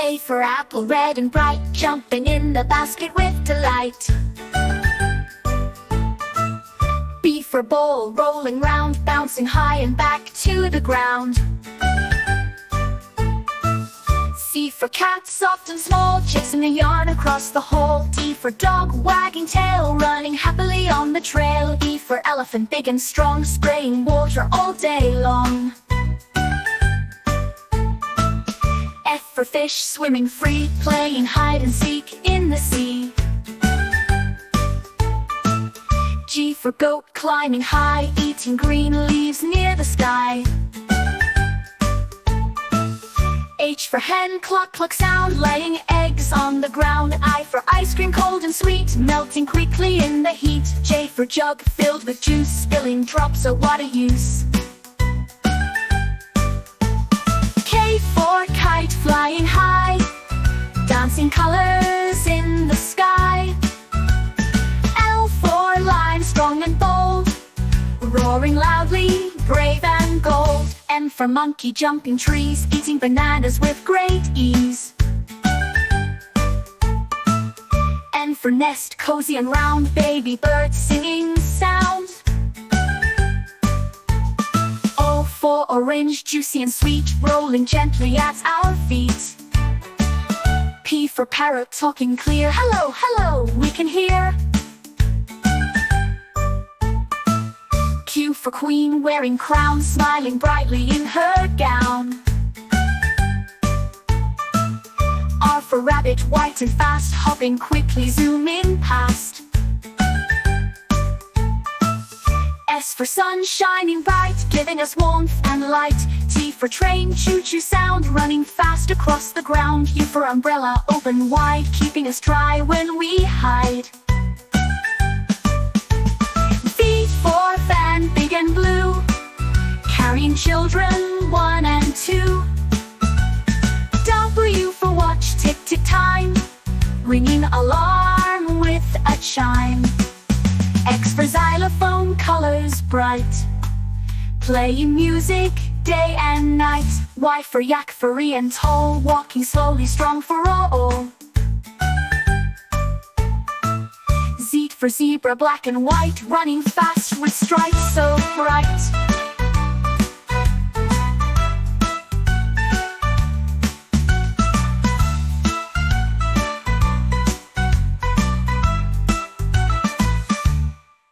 A for apple, red and bright, jumping in the basket with delight. B for bowl, rolling round, bouncing high and back to the ground. C for cat, soft and small, chasing a yarn across the hall. D for dog, wagging tail, running happily on the trail. E for elephant, big and strong, spraying water all day long. F for fish, swimming free, playing hide and seek in the sea. G for goat, climbing high, eating green leaves near the sky. H for hen, cluck cluck sound, laying eggs on the ground. I for ice cream, cold and sweet, melting quickly in the heat. J for jug, filled with juice, spilling drops, so what a use. K for kite, flying high, dancing colors in the sky. L for lion, strong and bold, roaring loudly, brave and gold. M for monkey, jumping trees, eating bananas with great ease. N for nest, cozy and round, baby bird singing sound. O for orange, juicy and sweet, rolling gently at our feet. P for parrot, talking clear, hello, hello, we can hear. Q for queen, wearing crown, smiling brightly in her gown. R for rabbit, white and fast, hopping quickly, zooming past. S for sun, shining bright, giving us warmth and light. T for train, choo-choo sound, running fast across the ground. U for umbrella, open wide, keeping us dry when we hide. V for fan, big and blue, carrying children 1 and 2. W for watch, tick-tick time, ringing alarm with a chime. X for xylophone, colors bright, playing music day and night. Y for yak, furry and tall, walking slowly, strong for all. Z for zebra, black and white, running fast with stripes.